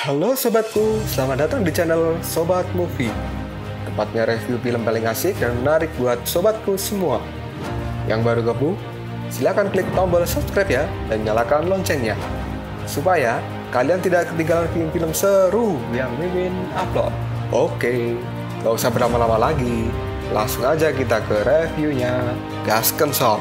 Halo sobatku, selamat datang di channel Sobat Movie. Tempatnya review film paling asik dan menarik buat sobatku semua. Yang baru gabung, silahkan klik tombol subscribe ya dan nyalakan loncengnya, supaya kalian tidak ketinggalan film-film seru yang Mimin upload. Oke, gak usah berlama-lama lagi, langsung aja kita ke reviewnya. Gasken sob.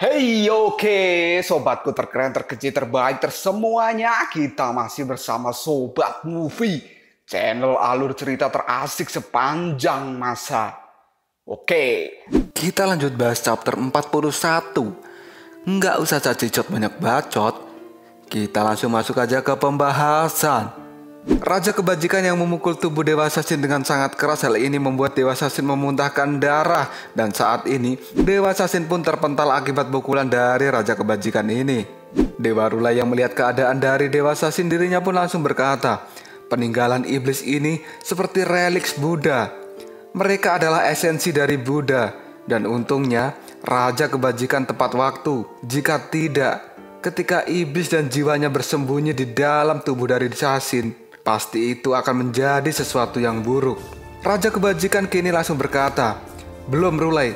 Hey, oke, sobatku terkeren, terkecil, terbaik, tersemuanya. Kita masih bersama Sobat Movie, channel alur cerita terasik sepanjang masa. Oke, kita lanjut bahas chapter 41. Nggak usah cacicot banyak bacot, kita langsung masuk aja ke pembahasan. Raja kebajikan yang memukul tubuh Dewa Sasin dengan sangat keras. Hal ini membuat Dewa Sasin memuntahkan darah. Dan saat ini Dewa Sasin pun terpental akibat pukulan dari Raja kebajikan ini. Dewa Rula yang melihat keadaan dari Dewa Sasin, dirinya pun langsung berkata, peninggalan iblis ini seperti reliks Buddha. Mereka adalah esensi dari Buddha. Dan untungnya Raja kebajikan tepat waktu. Jika tidak, ketika iblis dan jiwanya bersembunyi di dalam tubuh dari Sasin, pasti itu akan menjadi sesuatu yang buruk. Raja kebajikan kini langsung berkata, belum Rulai,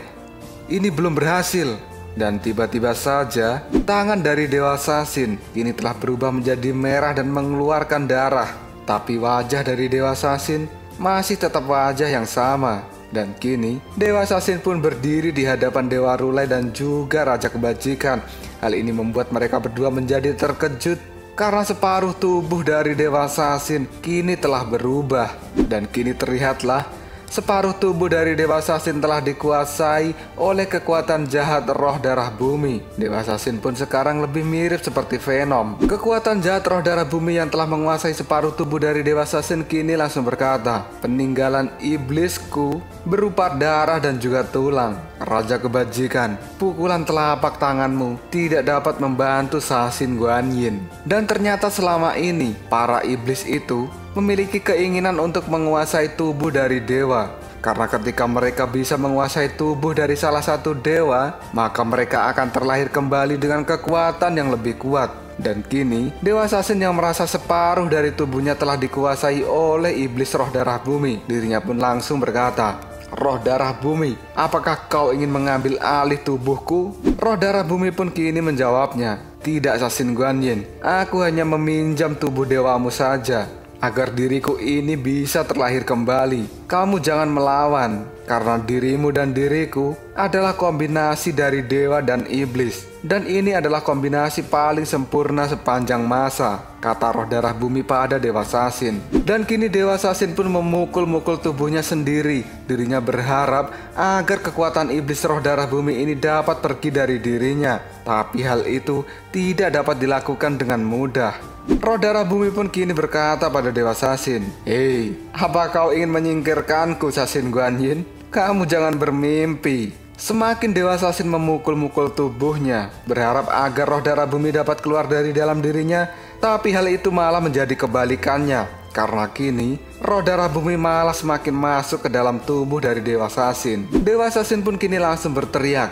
ini belum berhasil. Dan tiba-tiba saja tangan dari Dewa Sasin kini telah berubah menjadi merah dan mengeluarkan darah. Tapi wajah dari Dewa Sasin masih tetap wajah yang sama. Dan kini Dewa Sasin pun berdiri di hadapan Dewa Rulai dan juga Raja kebajikan. Hal ini membuat mereka berdua menjadi terkejut karena separuh tubuh dari Dewa Sasin kini telah berubah. Dan kini terlihatlah separuh tubuh dari Dewa Sasin telah dikuasai oleh kekuatan jahat roh darah bumi. Dewa Sasin pun sekarang lebih mirip seperti Venom. Kekuatan jahat roh darah bumi yang telah menguasai separuh tubuh dari Dewa Sasin kini langsung berkata, peninggalan iblisku berupa darah dan juga tulang. Raja kebajikan, pukulan telapak tanganmu tidak dapat membantu Sasin Guanyin. Dan ternyata selama ini para iblis itu memiliki keinginan untuk menguasai tubuh dari dewa. Karena ketika mereka bisa menguasai tubuh dari salah satu dewa, maka mereka akan terlahir kembali dengan kekuatan yang lebih kuat. Dan kini Dewa Sasin yang merasa separuh dari tubuhnya telah dikuasai oleh iblis roh darah bumi, dirinya pun langsung berkata, roh darah bumi, apakah kau ingin mengambil alih tubuhku? Roh darah bumi pun kini menjawabnya, tidak Sasin Guanyin, aku hanya meminjam tubuh dewamu saja agar diriku ini bisa terlahir kembali. Kamu jangan melawan, karena dirimu dan diriku adalah kombinasi dari dewa dan iblis. Dan ini adalah kombinasi paling sempurna sepanjang masa, kata roh darah bumi pada Dewa Sasin. Dan kini Dewa Sasin pun memukul-mukul tubuhnya sendiri. Dirinya berharap agar kekuatan iblis roh darah bumi ini dapat pergi dari dirinya. Tapi hal itu tidak dapat dilakukan dengan mudah. Roh darah bumi pun kini berkata pada Dewa Sasin, hei, apa kau ingin menyingkirkanku Sasin Guanyin? Kamu jangan bermimpi. Semakin Dewa Sasin memukul-mukul tubuhnya, berharap agar roh darah bumi dapat keluar dari dalam dirinya. Tapi hal itu malah menjadi kebalikannya, karena kini roh darah bumi malah semakin masuk ke dalam tubuh dari Dewa Sasin. Dewa Sasin pun kini langsung berteriak,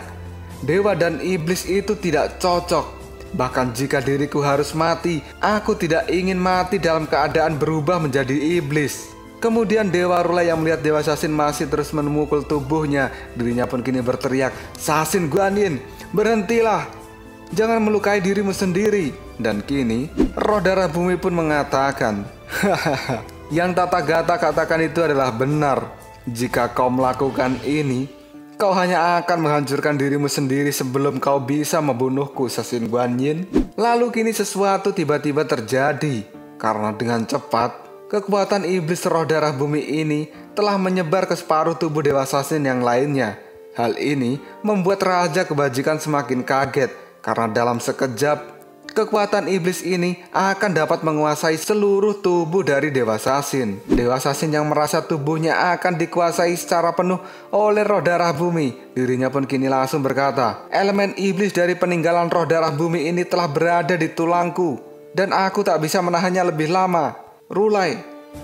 dewa dan iblis itu tidak cocok. Bahkan jika diriku harus mati, aku tidak ingin mati dalam keadaan berubah menjadi iblis. Kemudian Dewa Rula yang melihat Dewa Sasin masih terus memukul tubuhnya, dirinya pun kini berteriak, Sasin Guanyin, berhentilah, jangan melukai dirimu sendiri. Dan kini roh darah bumi pun mengatakan, hahaha, yang Tata Gata katakan itu adalah benar. Jika kau melakukan ini, kau hanya akan menghancurkan dirimu sendiri sebelum kau bisa membunuhku Sasin Guanyin. Lalu kini sesuatu tiba-tiba terjadi, karena dengan cepat kekuatan iblis roh darah bumi ini telah menyebar ke separuh tubuh Dewa Sasin yang lainnya. Hal ini membuat Raja kebajikan semakin kaget, karena dalam sekejap kekuatan iblis ini akan dapat menguasai seluruh tubuh dari Dewa Sasin. Dewa Sasin yang merasa tubuhnya akan dikuasai secara penuh oleh roh darah bumi, dirinya pun kini langsung berkata, elemen iblis dari peninggalan roh darah bumi ini telah berada di tulangku, dan aku tak bisa menahannya lebih lama. Rulai,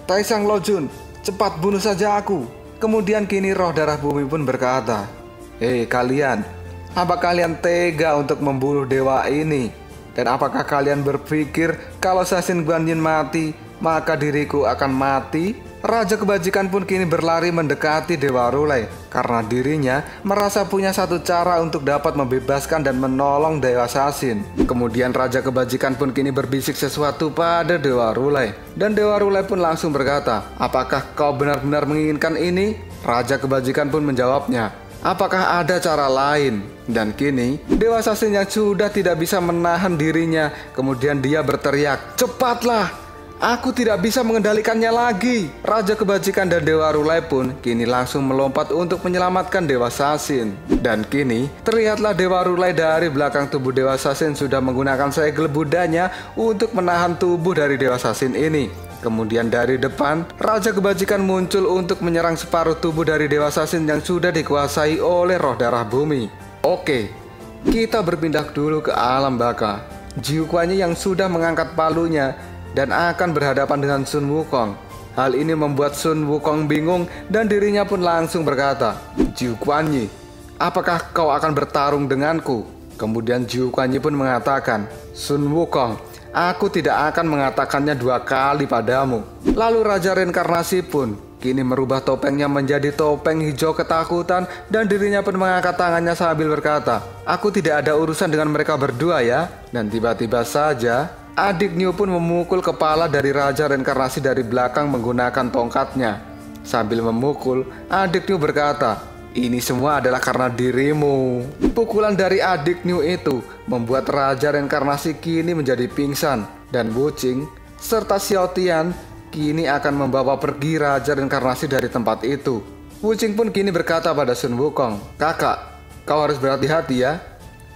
Taisang Lojun, cepat bunuh saja aku. Kemudian kini roh darah bumi pun berkata, hei kalian, Apa kalian tega untuk membunuh dewa ini? Dan apakah kalian berpikir kalau Sasin Guanyin mati, maka diriku akan mati? Raja kebajikan pun kini berlari mendekati Dewa Rulai karena dirinya merasa punya satu cara untuk dapat membebaskan dan menolong Dewa Sasin. Kemudian Raja kebajikan pun kini berbisik sesuatu pada Dewa Rulai. Dan Dewa Rulai pun langsung berkata, "Apakah kau benar-benar menginginkan ini?" Raja kebajikan pun menjawabnya, "Apakah ada cara lain?" Dan kini Dewa Sasin yang sudah tidak bisa menahan dirinya, kemudian dia berteriak, "Cepatlah! Aku tidak bisa mengendalikannya lagi." Raja kebajikan dan Dewa Rulai pun kini langsung melompat untuk menyelamatkan Dewa Sasin. Dan kini terlihatlah Dewa Rulai dari belakang tubuh Dewa Sasin sudah menggunakan segel Budanya untuk menahan tubuh dari Dewa Sasin ini. Kemudian dari depan, Raja kebajikan muncul untuk menyerang separuh tubuh dari Dewa Sasin yang sudah dikuasai oleh roh darah bumi. Oke, kita berpindah dulu ke alam baka. Jiu Kuanyi yang sudah mengangkat palunya dan akan berhadapan dengan Sun Wukong. Hal ini membuat Sun Wukong bingung dan dirinya pun langsung berkata, "Jiu Kuanyi, apakah kau akan bertarung denganku?" Kemudian Jiu Kuanyi pun mengatakan, "Sun Wukong, aku tidak akan mengatakannya 2 kali padamu." Lalu Raja Reinkarnasi pun kini merubah topengnya menjadi topeng hijau ketakutan dan dirinya pun mengangkat tangannya sambil berkata, "Aku tidak ada urusan dengan mereka berdua ya." Dan tiba-tiba saja Adik New pun memukul kepala dari Raja Reinkarnasi dari belakang menggunakan tongkatnya. Sambil memukul, Adik New berkata, "Ini semua adalah karena dirimu." Pukulan dari Adik New itu membuat Raja Reinkarnasi kini menjadi pingsan. Dan Wuqing serta Xiao Tian kini akan membawa pergi Raja Reinkarnasi dari tempat itu. Wuqing pun kini berkata pada Sun Wukong, "Kakak, kau harus berhati-hati ya."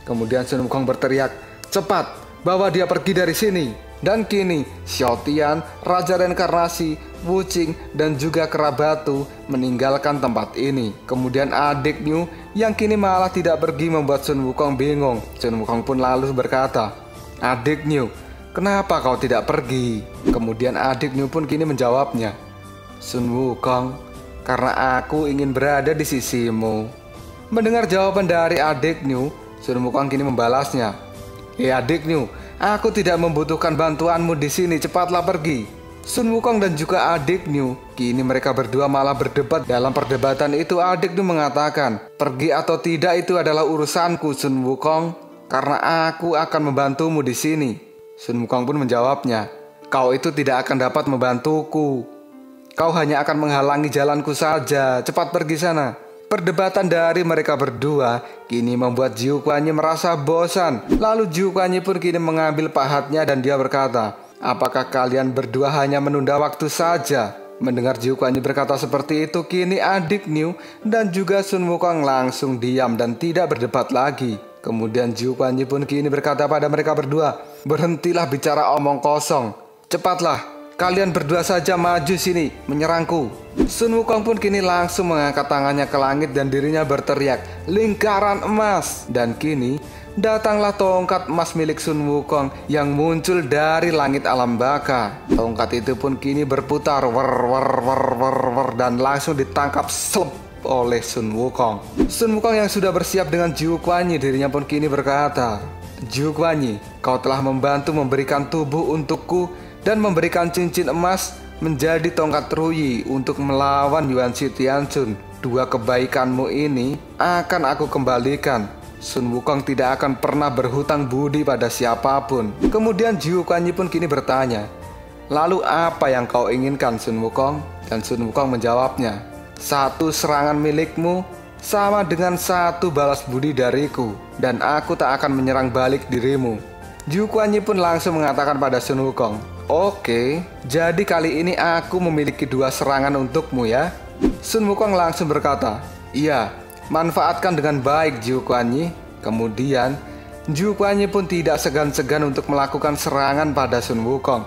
Kemudian Sun Wukong berteriak, "Cepat! Bawa dia pergi dari sini." Dan kini Xiao Tian, Raja Reinkarnasi, Wuqing, dan juga Kerabatu meninggalkan tempat ini. Kemudian Adik New yang kini malah tidak pergi membuat Sun Wukong bingung. Sun Wukong pun lalu berkata, "Adik New, kenapa kau tidak pergi?" Kemudian Adik New pun kini menjawabnya, "Sun Wukong, karena aku ingin berada di sisimu." Mendengar jawaban dari Adik New, Sun Wukong kini membalasnya, Adik New, aku tidak membutuhkan bantuanmu di sini, cepatlah pergi." Sun Wukong dan juga Adik New kini mereka berdua malah berdebat. Dalam perdebatan itu Adik New mengatakan, "Pergi atau tidak itu adalah urusanku, Sun Wukong, karena aku akan membantumu di sini." Sun Wukong pun menjawabnya, "Kau itu tidak akan dapat membantuku. Kau hanya akan menghalangi jalanku saja. Cepat pergi sana." Perdebatan dari mereka berdua kini membuat Jiu Kuanyi merasa bosan. Lalu Jiu Kuanyi pun kini mengambil pahatnya dan dia berkata, "Apakah kalian berdua hanya menunda waktu saja?" Mendengar Jiu Kuanyi berkata seperti itu, kini Adik New dan juga Sun Wukong langsung diam dan tidak berdebat lagi. Kemudian Jiu Kuanyi pun kini berkata pada mereka berdua, "Berhentilah bicara omong kosong. Cepatlah. Kalian berdua saja maju sini, menyerangku." Sun Wukong pun kini langsung mengangkat tangannya ke langit dan dirinya berteriak, "Lingkaran emas!" Dan kini datanglah tongkat emas milik Sun Wukong yang muncul dari langit alam baka. Tongkat itu pun kini berputar dan langsung ditangkap slep oleh Sun Wukong. Sun Wukong yang sudah bersiap dengan Jiu Kuanyi, dirinya pun kini berkata, "Jiu Kuanyi, kau telah membantu memberikan tubuh untukku dan memberikan cincin emas menjadi tongkat Ruyi untuk melawan Yuan Shi Tianchun. 2 kebaikanmu ini akan aku kembalikan." Sun Wukong tidak akan pernah berhutang budi pada siapapun. Kemudian Jiu Kuanyi pun kini bertanya, "Lalu apa yang kau inginkan, Sun Wukong?" Dan Sun Wukong menjawabnya, "1 serangan milikmu sama dengan 1 balas budi dariku, dan aku tak akan menyerang balik dirimu." Jiu Kuanyi pun langsung mengatakan pada Sun Wukong, "Oke, jadi kali ini aku memiliki 2 serangan untukmu ya." Sun Wukong langsung berkata, "Iya, manfaatkan dengan baik Jiu Kuanyi." Kemudian Jiu Kuanyi pun tidak segan-segan untuk melakukan serangan pada Sun Wukong.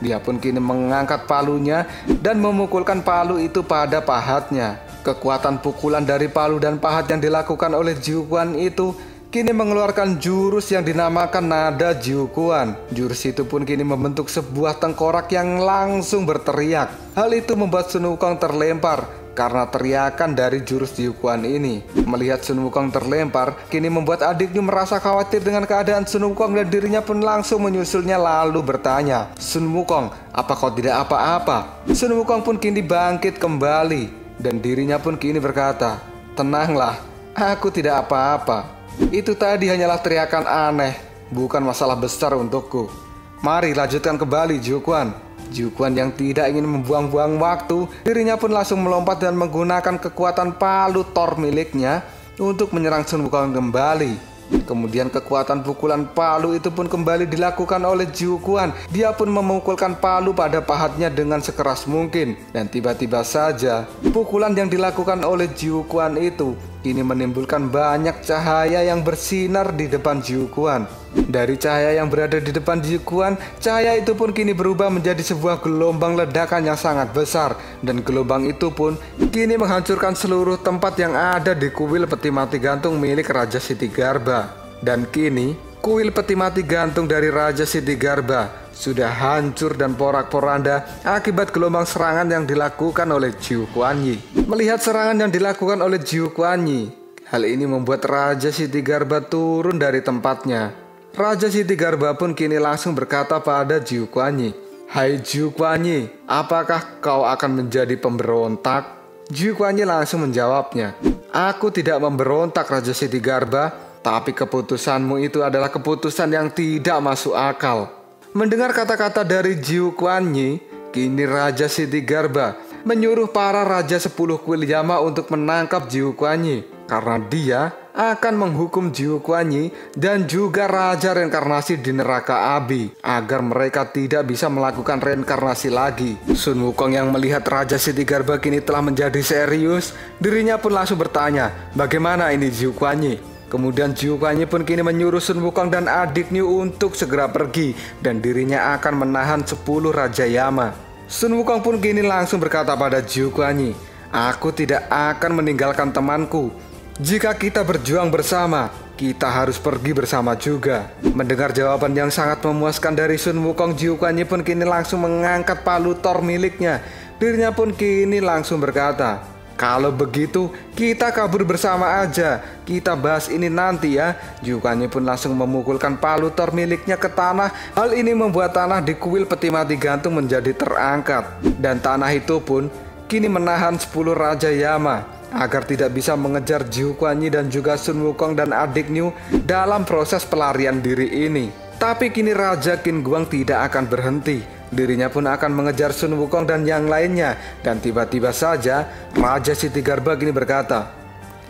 Dia pun kini mengangkat palunya dan memukulkan palu itu pada pahatnya. Kekuatan pukulan dari palu dan pahat yang dilakukan oleh Jiu Kuanyi itu kini mengeluarkan jurus yang dinamakan nada Jiuquan. Jurus itu pun kini membentuk sebuah tengkorak yang langsung berteriak. Hal itu membuat Sun Wukong terlempar karena teriakan dari jurus Jiuquan ini. Melihat Sun Wukong terlempar, kini membuat adiknya merasa khawatir dengan keadaan Sun Wukong dan dirinya pun langsung menyusulnya lalu bertanya, "Sun Wukong, apa kau tidak apa-apa?" Sun Wukong pun kini bangkit kembali dan dirinya pun kini berkata, "Tenanglah, aku tidak apa-apa. Itu tadi hanyalah teriakan aneh, bukan masalah besar untukku. Mari lanjutkan kembali Jiuquan." Jiuquan yang tidak ingin membuang-buang waktu, dirinya pun langsung melompat dan menggunakan kekuatan palu Thor miliknya untuk menyerang Sun Wukong kembali. Kemudian kekuatan pukulan palu itu pun kembali dilakukan oleh Jiuquan. Dia pun memukulkan palu pada pahatnya dengan sekeras mungkin. Dan tiba-tiba saja pukulan yang dilakukan oleh Jiuquan itu kini menimbulkan banyak cahaya yang bersinar di depan Jiuquan. Dari cahaya yang berada di depan Jiuquan, cahaya itu pun kini berubah menjadi sebuah gelombang ledakan yang sangat besar. Dan gelombang itu pun kini menghancurkan seluruh tempat yang ada di kuil peti mati gantung milik Raja Ksitigarbha. Dan kini kuil peti mati gantung dari Raja Ksitigarbha sudah hancur dan porak-poranda akibat gelombang serangan yang dilakukan oleh Jiuquan Yi. Melihat serangan yang dilakukan oleh Jiuquan Yi, hal ini membuat Raja Ksitigarbha turun dari tempatnya. Raja Ksitigarbha pun kini langsung berkata pada Jiuquan Yi, "Hai Jiuquan Yi, apakah kau akan menjadi pemberontak?" Jiuquan Yi langsung menjawabnya, "Aku tidak memberontak Raja Ksitigarbha, tapi keputusanmu itu adalah keputusan yang tidak masuk akal." Mendengar kata-kata dari Jiuquan Yi, kini Raja Ksitigarbha menyuruh para Raja 10 kuil Yama untuk menangkap Jiuquan Yi karena dia akan menghukum Jiuquan Yi dan juga Raja Reinkarnasi di neraka Abi agar mereka tidak bisa melakukan reinkarnasi lagi. Sun Wukong yang melihat Raja Ksitigarbha kini telah menjadi serius, dirinya pun langsung bertanya, "Bagaimana ini Jiuquan Yi?" Kemudian Jiuquan Yi pun kini menyuruh Sun Wukong dan adiknya untuk segera pergi dan dirinya akan menahan 10 Raja Yama. Sun Wukong pun kini langsung berkata pada Jiuquan Yi, "Aku tidak akan meninggalkan temanku. Jika kita berjuang bersama, kita harus pergi bersama juga." Mendengar jawaban yang sangat memuaskan dari Sun Wukong, Jiuquan Yi pun kini langsung mengangkat palu Thor miliknya. Dirinya pun kini langsung berkata, "Kalau begitu, kita kabur bersama aja. Kita bahas ini nanti ya." Jiuquan Yi pun langsung memukulkan palu Thor miliknya ke tanah. Hal ini membuat tanah di kuil peti mati gantung menjadi terangkat. Dan tanah itu pun kini menahan 10 Raja Yama agar tidak bisa mengejar Jiuquan Yi dan juga Sun Wukong dan adiknya dalam proses pelarian diri ini. Tapi kini Raja Qin Guang tidak akan berhenti. Dirinya pun akan mengejar Sun Wukong dan yang lainnya. Dan tiba-tiba saja Raja Ksitigarbha kini berkata,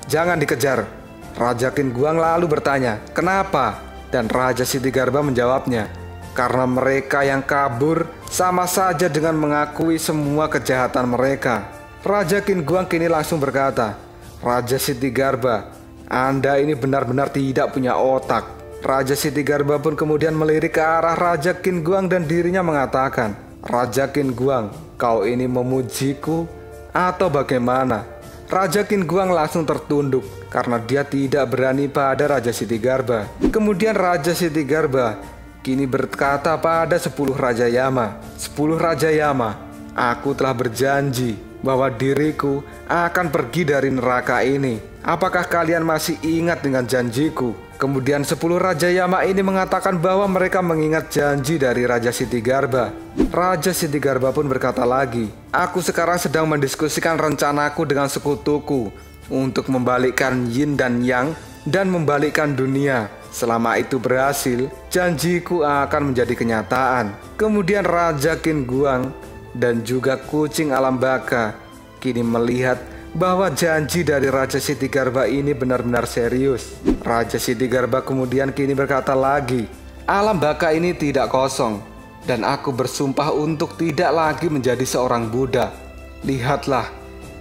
"Jangan dikejar." Raja Qin Guang lalu bertanya, "Kenapa?" Dan Raja Ksitigarbha menjawabnya, "Karena mereka yang kabur sama saja dengan mengakui semua kejahatan mereka." Raja Qin Guang kini langsung berkata, "Raja Ksitigarbha, Anda ini benar-benar tidak punya otak." Raja Ksitigarbha pun kemudian melirik ke arah Raja Qin Guang dan dirinya mengatakan, "Raja Qin Guang, kau ini memujiku atau bagaimana?" Raja Qin Guang langsung tertunduk karena dia tidak berani pada Raja Ksitigarbha. Kemudian Raja Ksitigarbha kini berkata pada 10 Raja Yama, "10 Raja Yama, aku telah berjanji bahwa diriku akan pergi dari neraka ini. Apakah kalian masih ingat dengan janjiku?" Kemudian 10 Raja Yama ini mengatakan bahwa mereka mengingat janji dari Raja Ksitigarbha. Raja Ksitigarbha pun berkata lagi, "Aku sekarang sedang mendiskusikan rencanaku dengan sekutuku untuk membalikkan Yin dan Yang dan membalikkan dunia. Selama itu berhasil, janjiku akan menjadi kenyataan." Kemudian Raja Qin Guang dan juga kucing alam baka kini melihat bahwa janji dari Raja Ksitigarbha ini benar-benar serius. Raja Ksitigarbha kemudian kini berkata lagi, "Alam baka ini tidak kosong, dan aku bersumpah untuk tidak lagi menjadi seorang Buddha. Lihatlah,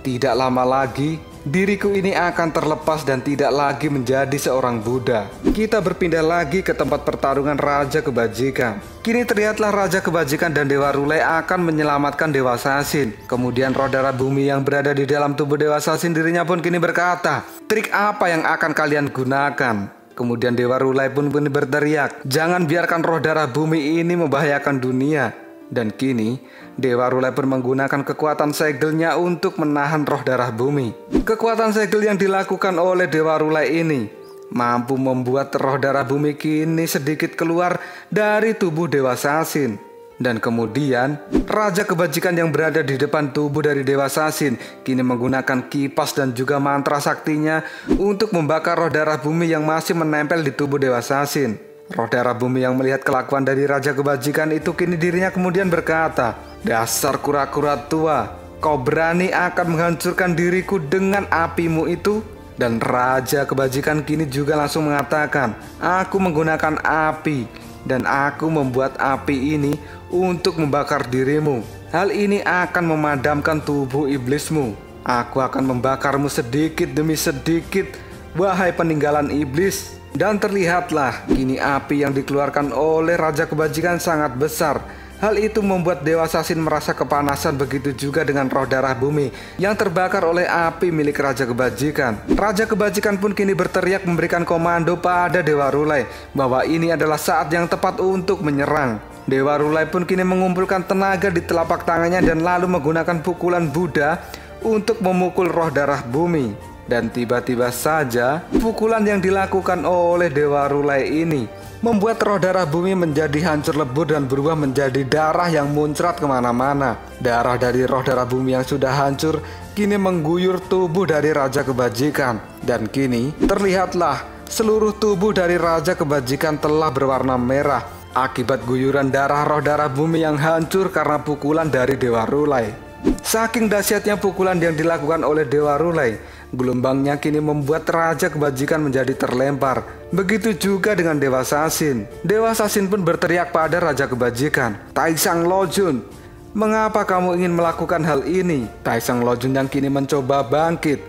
tidak lama lagi diriku ini akan terlepas dan tidak lagi menjadi seorang Buddha." Kita berpindah lagi ke tempat pertarungan Raja Kebajikan. Kini terlihatlah Raja Kebajikan dan Dewa Rulai akan menyelamatkan Dewa Sasin. Kemudian roh darah bumi yang berada di dalam tubuh Dewa Sasin dirinya pun kini berkata, "Trik apa yang akan kalian gunakan?" Kemudian Dewa Rulai pun berteriak, "Jangan biarkan roh darah bumi ini membahayakan dunia." Dan kini Dewa Rulai pun menggunakan kekuatan segelnya untuk menahan roh darah bumi. Kekuatan segel yang dilakukan oleh Dewa Rulai ini mampu membuat roh darah bumi kini sedikit keluar dari tubuh Dewa Sasin. Dan kemudian Raja Kebajikan yang berada di depan tubuh dari Dewa Sasin kini menggunakan kipas dan juga mantra saktinya untuk membakar roh darah bumi yang masih menempel di tubuh Dewa Sasin. Roh darah bumi yang melihat kelakuan dari Raja Kebajikan itu kini dirinya kemudian berkata, "Dasar kura-kura tua, kau berani akan menghancurkan diriku dengan apimu itu?" Dan Raja Kebajikan kini juga langsung mengatakan, "Aku menggunakan api dan aku membuat api ini untuk membakar dirimu. Hal ini akan memadamkan tubuh iblismu. Aku akan membakarmu sedikit demi sedikit, wahai peninggalan iblis." Dan terlihatlah kini api yang dikeluarkan oleh Raja Kebajikan sangat besar. Hal itu membuat Dewa Sasin merasa kepanasan, begitu juga dengan roh darah bumi yang terbakar oleh api milik Raja Kebajikan. Raja Kebajikan pun kini berteriak memberikan komando pada Dewa Rulai bahwa ini adalah saat yang tepat untuk menyerang. Dewa Rulai pun kini mengumpulkan tenaga di telapak tangannya dan lalu menggunakan pukulan Buddha untuk memukul roh darah bumi. Dan tiba-tiba saja pukulan yang dilakukan oleh Dewa Rulai ini membuat roh darah bumi menjadi hancur lebur dan berubah menjadi darah yang muncrat kemana-mana. Darah dari roh darah bumi yang sudah hancur kini mengguyur tubuh dari Raja Kebajikan. Dan kini terlihatlah seluruh tubuh dari Raja Kebajikan telah berwarna merah akibat guyuran darah roh darah bumi yang hancur karena pukulan dari Dewa Rulai. Saking dahsyatnya pukulan yang dilakukan oleh Dewa Rulai, gelombangnya kini membuat Raja Kebajikan menjadi terlempar. Begitu juga dengan Dewa Sasin. Dewa Sasin pun berteriak pada Raja Kebajikan, "Taisang Lojun, mengapa kamu ingin melakukan hal ini?" Taisang Lojun yang kini mencoba bangkit,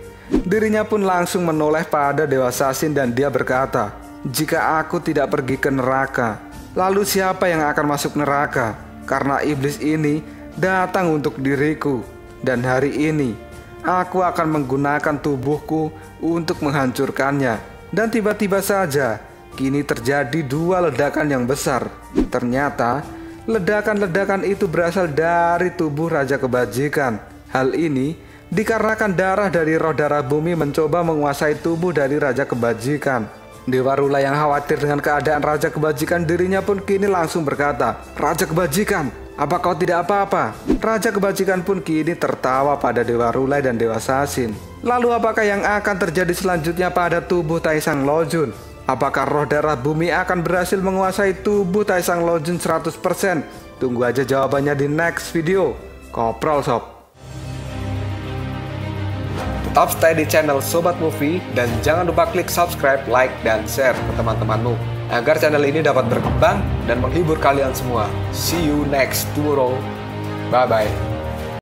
dirinya pun langsung menoleh pada Dewa Sasin dan dia berkata, "Jika aku tidak pergi ke neraka, lalu siapa yang akan masuk neraka? Karena iblis ini datang untuk diriku, dan hari ini aku akan menggunakan tubuhku untuk menghancurkannya." Dan tiba-tiba saja kini terjadi dua ledakan yang besar. Ternyata ledakan-ledakan itu berasal dari tubuh Raja Kebajikan. Hal ini dikarenakan darah dari roh darah bumi mencoba menguasai tubuh dari Raja Kebajikan. Dewa Rulai yang khawatir dengan keadaan Raja Kebajikan, dirinya pun kini langsung berkata, "Raja Kebajikan, apa kau tidak apa-apa?" Raja Kebajikan pun kini tertawa pada Dewa Rulai dan Dewa Sasin. Lalu apakah yang akan terjadi selanjutnya pada tubuh Taisang Lojun? Apakah roh darah bumi akan berhasil menguasai tubuh Taisang Lojun 100%? Tunggu aja jawabannya di next video. Koprol Sob. Tetap stay di channel Sobat Movie dan jangan lupa klik subscribe, like, dan share ke teman-temanmu agar channel ini dapat berkembang dan menghibur kalian semua. See you next tomorrow. Bye-bye.